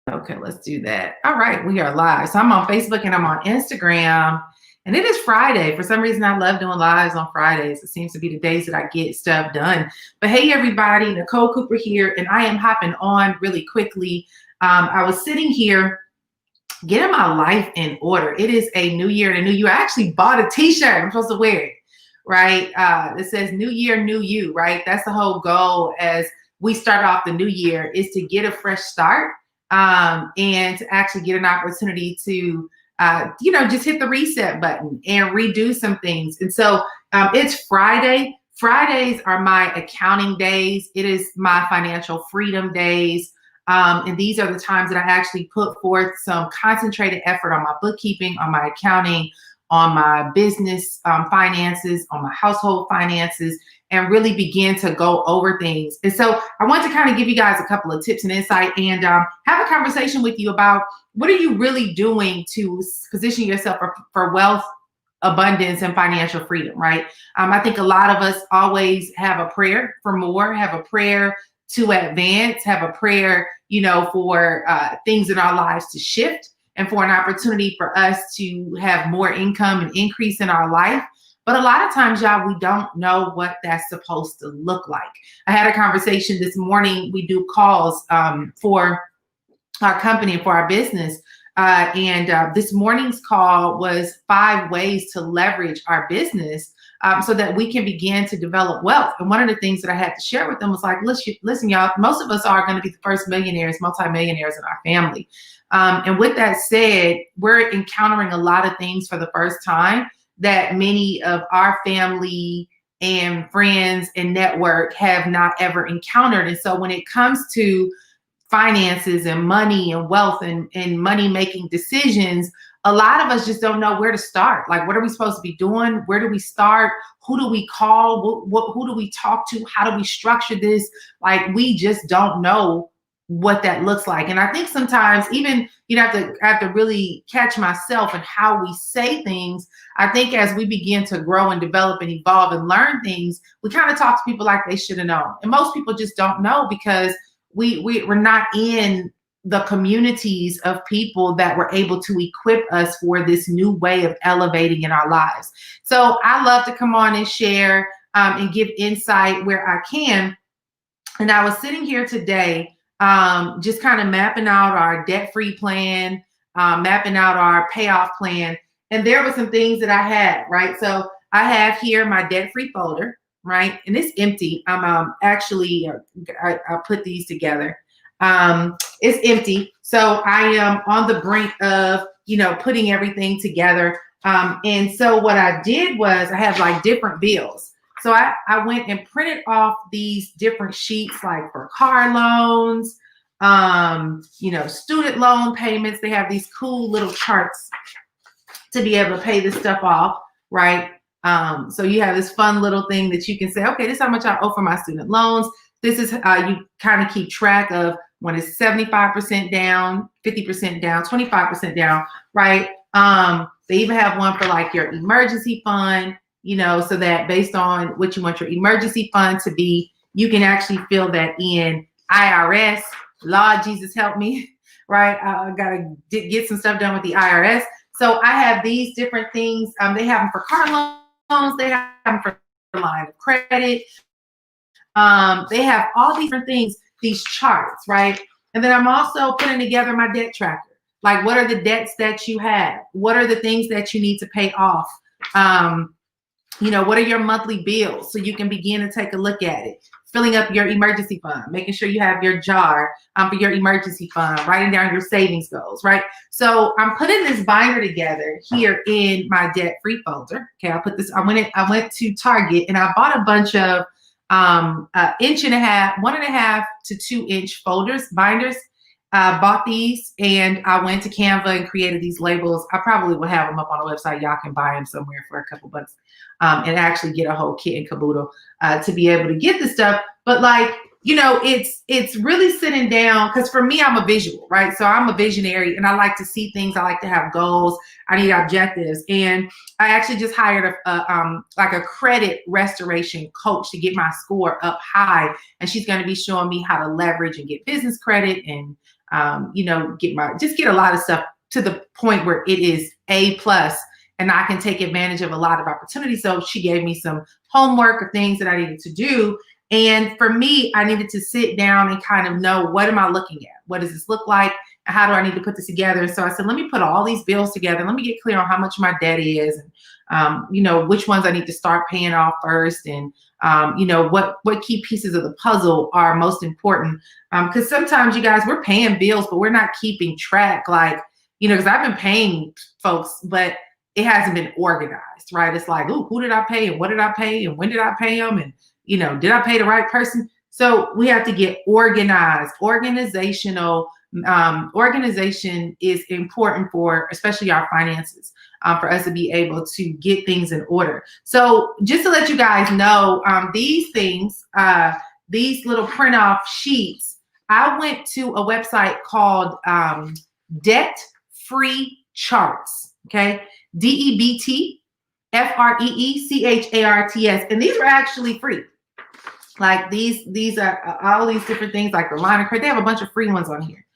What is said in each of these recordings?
Okay, let's do that. All right, we are live. So I'm on Facebook and I'm on Instagram. And it is Friday. For some reason, I love doing lives on Fridays. It seems to be the days that I get stuff done. But hey, everybody, Nicole Cooper here, and I am hopping on really quickly. I was sitting here getting my life in order. It is a new year and a new you. I actually bought a t-shirt. I'm supposed to wear it, right? It says new year, new you, right? That's the whole goal as we start off the new year, is to get a fresh start, and to actually get an opportunity to, just hit the reset button and redo some things. And so it's Friday. Fridays are my accounting days. It is my financial freedom days. And these are the times that I actually put forth some concentrated effort on my bookkeeping, on my accounting, on my business finances, on my household finances, and really begin to go over things. And so I want to kind of give you guys a couple of tips and insight, and have a conversation with you about what are you really doing to position yourself for wealth, abundance, and financial freedom, right? I think a lot of us always have a prayer for more, have a prayer to advance, have a prayer, for things in our lives to shift, and for an opportunity for us to have more income and increase in our life. But a lot of times, y'all, we don't know what that's supposed to look like. I had a conversation this morning. We do calls for our company and for our business. And this morning's call was 5 ways to leverage our business so that we can begin to develop wealth. And one of the things that I had to share with them was like, listen, y'all, most of us are going to be the first millionaires, multimillionaires in our family. And with that said, we're encountering a lot of things for the first time that many of our family and friends and network have not ever encountered. And so when it comes to finances and money and wealth and money making decisions, a lot of us just don't know where to start. Like, what are we supposed to be doing? Where do we start? Who do we call? Who do we talk to? How do we structure this? Like, we just don't know what that looks like. And I think sometimes even, I have to really catch myself and how we say things. I think as we begin to grow and develop and evolve and learn things, we kind of talk to people like they should have known. And most people just don't know because we're not in the communities of people that were able to equip us for this new way of elevating in our lives. So I love to come on and share and give insight where I can. And I was sitting here today just kind of mapping out our debt-free plan, mapping out our payoff plan. And there were some things that I had, right? So I have here my debt-free folder, right? And it's empty. I'm actually, I put these together. It's empty. So I am on the brink of, putting everything together. And so what I did was I have like different bills. So I went and printed off these different sheets, like for car loans, student loan payments. They have these cool little charts to be able to pay this stuff off, right? So you have this fun little thing that you can say, okay, this is how much I owe for my student loans. This is you kind of keep track of when it's 75% down, 50% down, 25% down, right? They even have one for like your emergency fund, so that based on what you want your emergency fund to be, you can actually fill that in. IRS, Lord Jesus help me, right? I gotta get some stuff done with the IRS. So I have these different things. They have them for car loans. They have them for line of credit. They have all these different things, these charts, right? And then I'm also putting together my debt tracker. Like, what are the debts that you have? What are the things that you need to pay off? What are your monthly bills? So you can begin to take a look at it. Filling up your emergency fund, making sure you have your jar for your emergency fund, writing down your savings goals, right? So I'm putting this binder together here in my debt-free folder. Okay, I put this, I went to Target and I bought a bunch of 1.5 to 2 inch binders. Bought these and I went to Canva and created these labels. I probably will have them up on the website. Y'all can buy them somewhere for a couple bucks and actually get a whole kit and caboodle to be able to get the stuff. But like, it's really sitting down, because for me, I'm a visual, right? So I'm a visionary and I like to see things. I like to have goals. I need objectives. And I actually just hired a credit restoration coach to get my score up high. And she's going to be showing me how to leverage and get business credit and get a lot of stuff to the point where it is A plus, and I can take advantage of a lot of opportunities. So she gave me some homework of things that I needed to do. And for me, I needed to sit down and kind of know, what am I looking at? What does this look like? And how do I need to put this together? So I said, let me put all these bills together. Let me get clear on how much my debt is, and which ones I need to start paying off first, and what key pieces of the puzzle are most important. Because sometimes, you guys, we're paying bills, but we're not keeping track, because I've been paying folks, but it hasn't been organized, right? It's like, ooh, who did I pay, and what did I pay, and when did I pay them, and did I pay the right person? So we have to get organized. Organization is important for, especially our finances, for us to be able to get things in order. So just to let you guys know, these things, these little print off sheets, I went to a website called Debt Free Charts. Okay, DEBTFREECHARTS, and these were actually free. Like these are all these different things, like the line of credit. They have a bunch of free ones on here.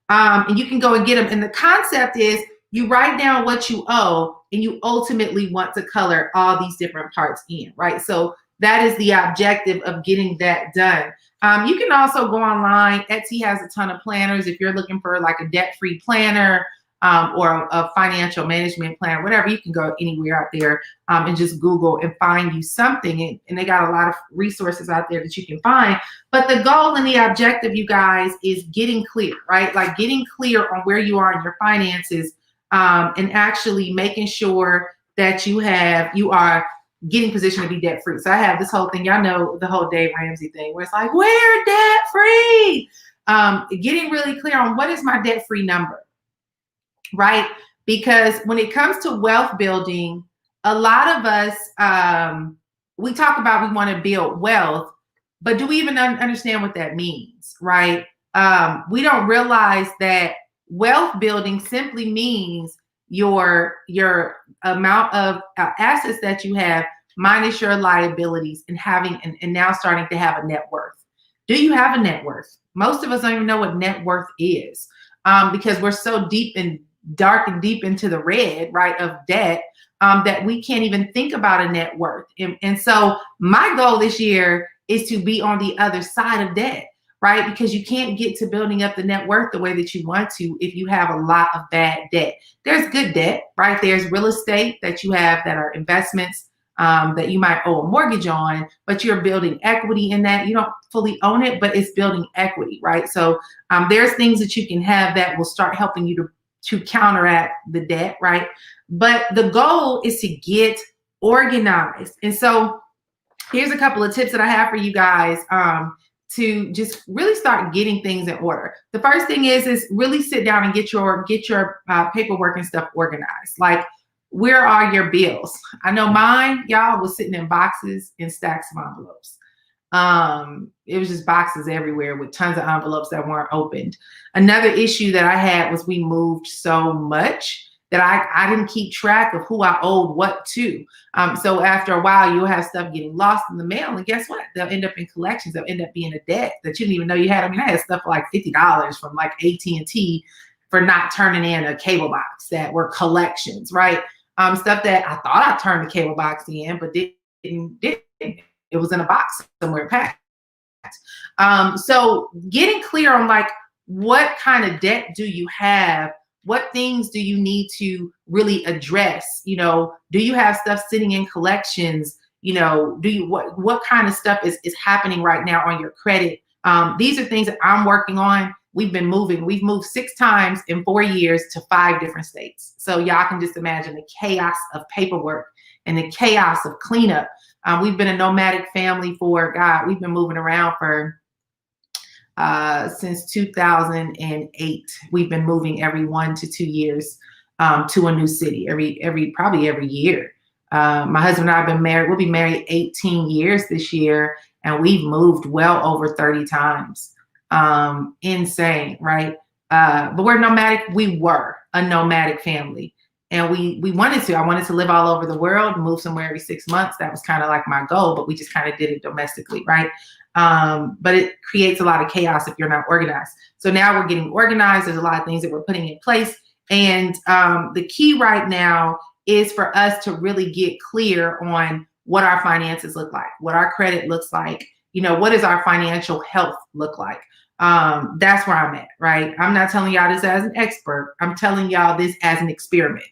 And you can go and get them. And the concept is, you write down what you owe, and you ultimately want to color all these different parts in, right? So that is the objective of getting that done. You can also go online. Etsy has a ton of planners. If you're looking for like a debt-free planner, or a financial management plan, whatever, you can go anywhere out there and just Google and find you something. And they got a lot of resources out there that you can find. But the goal and the objective, you guys, is getting clear, right? Like getting clear on where you are in your finances, and actually making sure that you are getting positioned to be debt free. So I have this whole thing, y'all know the whole Dave Ramsey thing, where it's like, we're debt free. Getting really clear on, what is my debt free number? Right? Because when it comes to wealth building, a lot of us, we talk about we want to build wealth, but do we even understand what that means, right? We don't realize that wealth building simply means your amount of assets that you have minus your liabilities, and now starting to have a net worth. Do you have a net worth? Most of us don't even know what net worth is, because we're so dark and deep into the red, right, of debt, that we can't even think about a net worth. And so my goal this year is to be on the other side of debt, right? Because you can't get to building up the net worth the way that you want to if you have a lot of bad debt. There's good debt, right? There's real estate that you have that are investments, that you might owe a mortgage on, but you're building equity in that. You don't fully own it, but it's building equity, right? So there's things that you can have that will start helping you to counteract the debt, right? But the goal is to get organized. And so here's a couple of tips that I have for you guys, to just really start getting things in order. The first thing is really sit down and get your paperwork and stuff organized. Like, where are your bills? I know mine, y'all, was sitting in boxes and stacks of envelopes. It was just boxes everywhere with tons of envelopes that weren't opened. Another issue that I had was we moved so much that I didn't keep track of who I owed what to. So after a while, you'll have stuff getting lost in the mail, and guess what? They'll end up in collections. They'll end up being a debt that you didn't even know you had. I mean, I had stuff for like $50 from like AT&T for not turning in a cable box that were collections, right? Stuff that I thought I turned the cable box in, but didn't. It was in a box somewhere packed. So getting clear on like, what kind of debt do you have? What things do you need to really address? Do you have stuff sitting in collections? What kind of stuff is happening right now on your credit? These are things that I'm working on. We've moved 6 times in 4 years to 5 different states. So y'all can just imagine the chaos of paperwork and the chaos of cleanup. We've been a nomadic family we've been moving around since 2008. We've been moving every 1 to 2 years to a new city, probably every year. My husband and I have been married. We'll be married 18 years this year, and we've moved well over 30 times. Insane, right? But we're nomadic. We were a nomadic family. And I wanted to live all over the world, move somewhere every 6 months. That was kind of like my goal, but we just kind of did it domestically, right? but it creates a lot of chaos if you're not organized. So now we're getting organized. There's a lot of things that we're putting in place. And the key right now is for us to really get clear on what our finances look like, what our credit looks like, what does our financial health look like? That's where I'm at, right? I'm not telling y'all this as an expert. I'm telling y'all this as an experiment.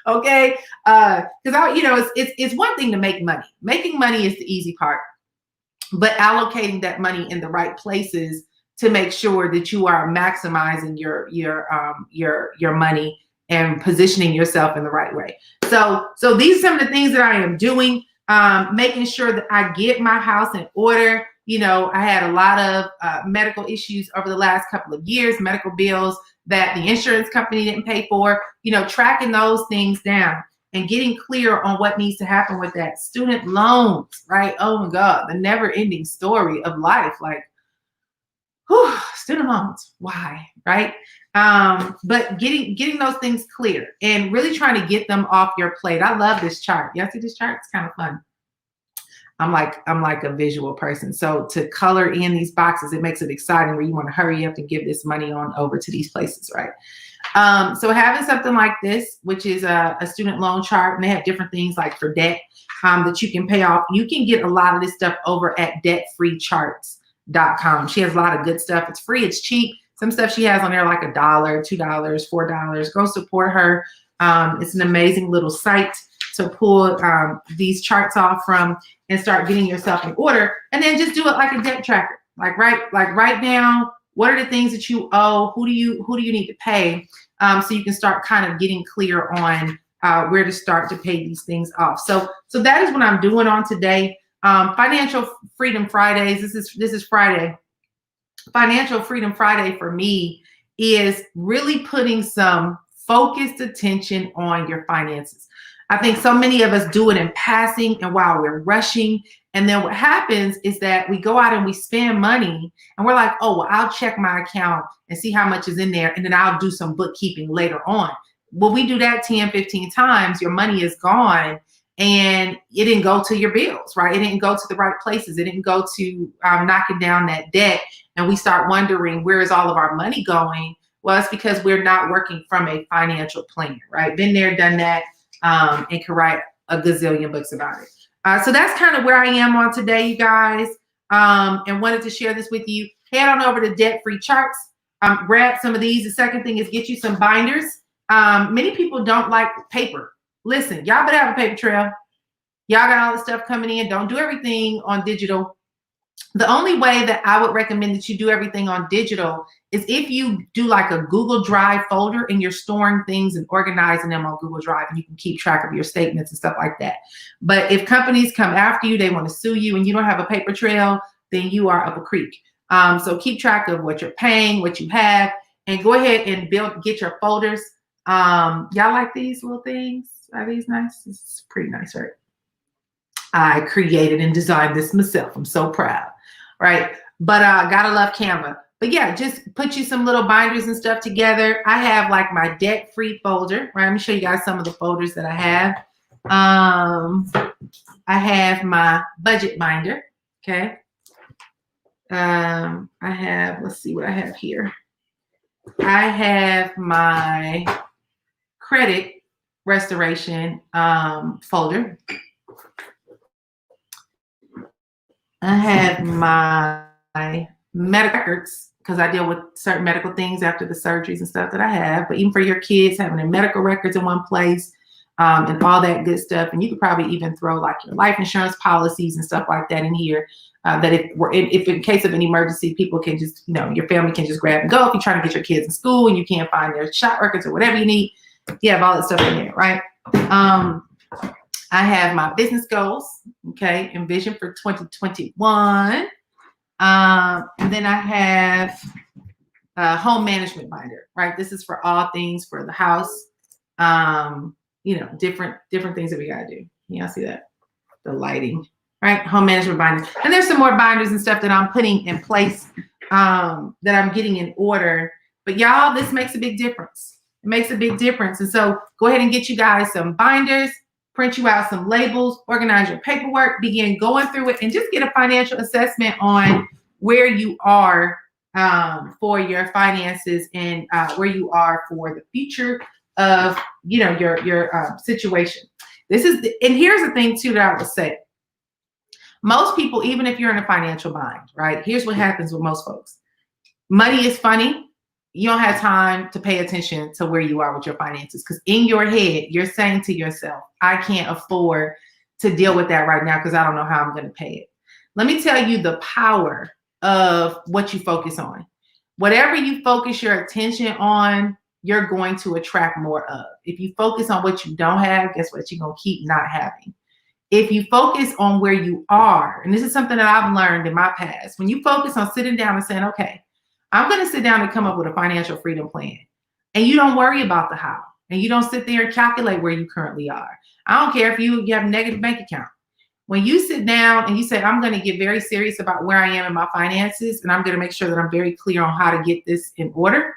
Okay? Because it's one thing to make money. Making money is the easy part, but allocating that money in the right places to make sure that you are maximizing your money and positioning yourself in the right way. So these are some of the things that I am doing, making sure that I get my house in order. I had a lot of medical issues over the last couple of years, medical bills that the insurance company didn't pay for, tracking those things down and getting clear on what needs to happen with that. Student loans, right? Oh my God, the never ending story of life. Like, whew, student loans, why, right? But getting those things clear and really trying to get them off your plate. I love this chart. Y'all see this chart? It's kind of fun. I'm like a visual person. So to color in these boxes, it makes it exciting where you want to hurry up and give this money on over to these places, right? So having something like this, which is a student loan chart, and they have different things like for debt that you can pay off. You can get a lot of this stuff over at debtfreecharts.com. She has a lot of good stuff. It's free. It's cheap. Some stuff she has on there like $1, $2, $4. Go support her. It's an amazing little site to pull these charts off from and start getting yourself in order. And then just do it like a debt tracker. Like write down what are the things that you owe, who do you need to pay, so you can start kind of getting clear on where to start to pay these things off. So that is what I'm doing on today. Financial Freedom Fridays. This is Friday. Financial Freedom Friday for me is really putting some focused attention on your finances. I think so many of us do it in passing and while we're rushing. And then what happens is that we go out and we spend money and we're like, oh, well, I'll check my account and see how much is in there. And then I'll do some bookkeeping later on. When we do that 10, 15 times, your money is gone and it didn't go to your bills, right? It didn't go to the right places. It didn't go to knocking down that debt. And we start wondering, where is all of our money going? Well, it's because we're not working from a financial plan, right? Been there, done that, and can write a gazillion books about it. So that's kind of where I am on today, you guys, and wanted to share this with you. Head on over to Debt Free Charts. Grab some of these. The second thing is get you some binders. Many people don't like paper. Listen, y'all better have a paper trail. Y'all got all the stuff coming in. Don't do everything on digital. The only way that I would recommend that you do everything on digital is if you do like a Google Drive folder and you're storing things and organizing them on Google Drive, and you can keep track of your statements and stuff like that. But if companies come after you, they want to sue you and you don't have a paper trail, then you are up a creek. So keep track of what you're paying, what you have, and go ahead and get your folders. Y'all like these little things? Are these nice? This is pretty nice, right? I created and designed this myself. I'm so proud, right? But gotta love Canva. But yeah, just put you some little binders and stuff together. I have like my debt-free folder, right? Let me show you guys some of the folders that I have. I have my budget binder, okay? I have, let's see what I have here. I have my credit restoration folder. I have my medical records because I deal with certain medical things after the surgeries and stuff that I have. But even for your kids, having their medical records in one place and all that good stuff. And you could probably even throw like your life insurance policies and stuff like that in here. That if in case of an emergency, people can just, your family can just grab and go. If you're trying to get your kids in school and you can't find their shot records or whatever you need, you have all that stuff in there, right? I have my business goals, okay, and vision for 2021. And then I have a home management binder, right? This is for all things for the house, different things that we gotta do. Y'all see that? The lighting, right? Home management binder. And there's some more binders and stuff that I'm putting in place that I'm getting in order. But y'all, this makes a big difference. It makes a big difference. And so go ahead and get you guys some binders. print you out some labels, organize your paperwork, begin going through it, and just get a financial assessment on where you are for your finances and where you are for the future of your situation. And here's the thing too that I would say. Most people, even if you're in a financial bind, right? Here's what happens with most folks. Money is funny. You don't have time to pay attention to where you are with your finances because in your head, you're saying to yourself, I can't afford to deal with that right now because I don't know how I'm going to pay it. Let me tell you the power of what you focus on. Whatever you focus your attention on, you're going to attract more of. If you focus on what you don't have, guess what? You're going to keep not having. If you focus on where you are, and this is something that I've learned in my past, when you focus on sitting down and saying, okay, I'm going to sit down and come up with a financial freedom plan, and you don't worry about the how, and you don't sit there and calculate where you currently are. I don't care if you have a negative bank account. When you sit down and you say, I'm going to get very serious about where I am in my finances, and I'm going to make sure that I'm very clear on how to get this in order,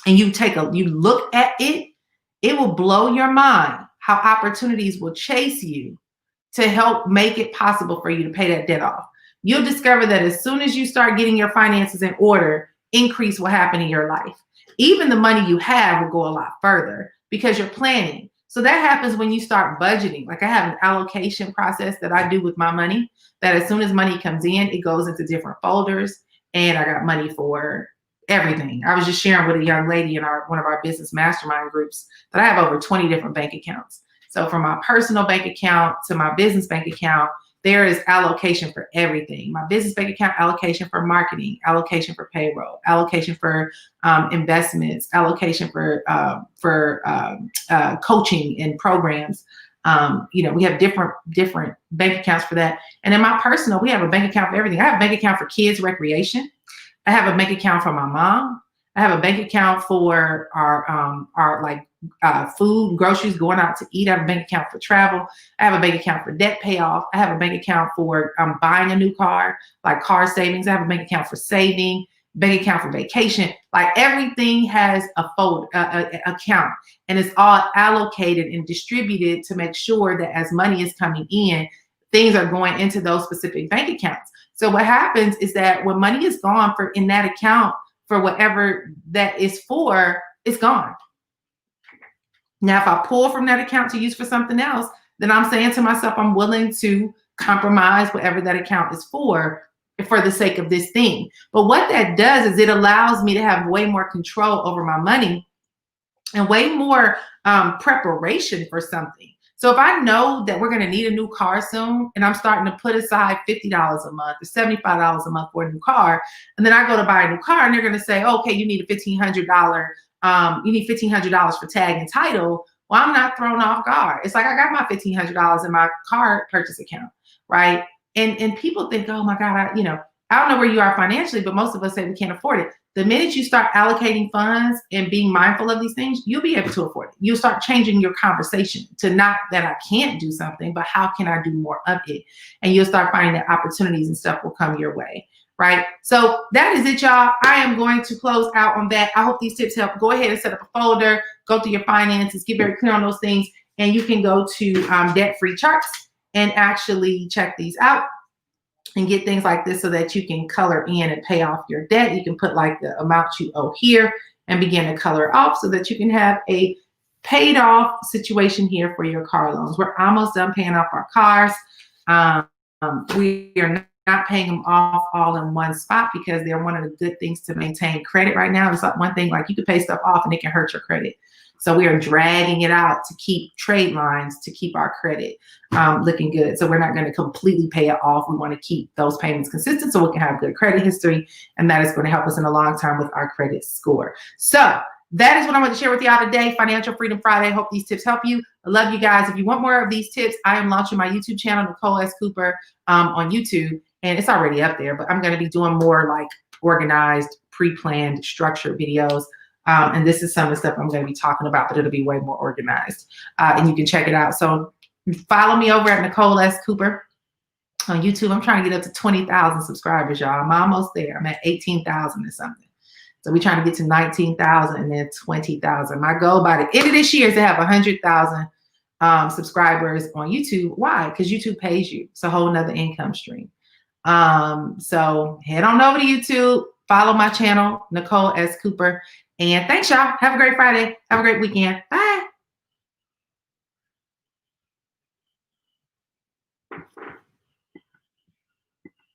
and you look at it, it will blow your mind how opportunities will chase you to help make it possible for you to pay that debt off. You'll discover that as soon as you start getting your finances in order, increase will happen in your life. Even the money you have will go a lot further because you're planning. So that happens when you start budgeting. Like I have an allocation process that I do with my money, that as soon as money comes in, it goes into different folders, and I got money for everything. I was just sharing with a young lady in one of our business mastermind groups that I have over 20 different bank accounts. So from my personal bank account to my business bank account, there is allocation for everything. My business bank account, allocation for marketing, allocation for payroll, allocation for investments, allocation for coaching and programs. We have different bank accounts for that. And in my personal, we have a bank account for everything. I have a bank account for kids recreation. I have a bank account for my mom. I have a bank account for our food, groceries, going out to eat. I have a bank account for travel. I have a bank account for debt payoff. I have a bank account for buying a new car, like car savings. I have a bank account for saving, bank account for vacation. Like everything has a account, and it's all allocated and distributed to make sure that as money is coming in, things are going into those specific bank accounts. So what happens is that when money is gone in that account for whatever that is for, it's gone. Now, if I pull from that account to use for something else, then I'm saying to myself, I'm willing to compromise whatever that account is for the sake of this thing. But what that does is it allows me to have way more control over my money and way more preparation for something. So if I know that we're going to need a new car soon, and I'm starting to put aside $50 a month or $75 a month for a new car, and then I go to buy a new car, and they're going to say, okay, you need a $1,500. You need $1,500 for tag and title. Well, I'm not thrown off guard. It's like I got my $1,500 in my car purchase account, right? And people think, oh my God, I don't know where you are financially, but most of us say we can't afford it. The minute you start allocating funds and being mindful of these things, you'll be able to afford it. You'll start changing your conversation to not that I can't do something, but how can I do more of it? And you'll start finding that opportunities and stuff will come your way, right? So that is it, y'all. I am going to close out on that. I hope these tips help. Go ahead and set up a folder, go through your finances, get very clear on those things, and you can go to Debt-Free Charts and actually check these out and get things like this so that you can color in and pay off your debt. You can put like the amount you owe here and begin to color off so that you can have a paid off situation here for your car loans. We're almost done paying off our cars. We are not paying them off all in one spot because they're one of the good things to maintain credit right now. It's like one thing, like you can pay stuff off and it can hurt your credit. So we are dragging it out to keep trade lines, to keep our credit looking good. So we're not going to completely pay it off. We want to keep those payments consistent so we can have good credit history. And that is going to help us in the long term with our credit score. So that is what I want to share with y'all today. Financial Freedom Friday. Hope these tips help you. I love you guys. If you want more of these tips, I am launching my YouTube channel, Nicole S. Cooper, on YouTube. And it's already up there, but I'm going to be doing more like organized, pre-planned, structured videos. And this is some of the stuff I'm going to be talking about, but it'll be way more organized. And you can check it out. So follow me over at Nicole S. Cooper on YouTube. I'm trying to get up to 20,000 subscribers, y'all. I'm almost there. I'm at 18,000 or something. So we're trying to get to 19,000 and then 20,000. My goal by the end of this year is to have 100,000 subscribers on YouTube. Why? Because YouTube pays you. It's a whole nother income stream. So head on over to YouTube, follow my channel, Nicole S. Cooper. And thanks, y'all. Have a great Friday. Have a great weekend. Bye.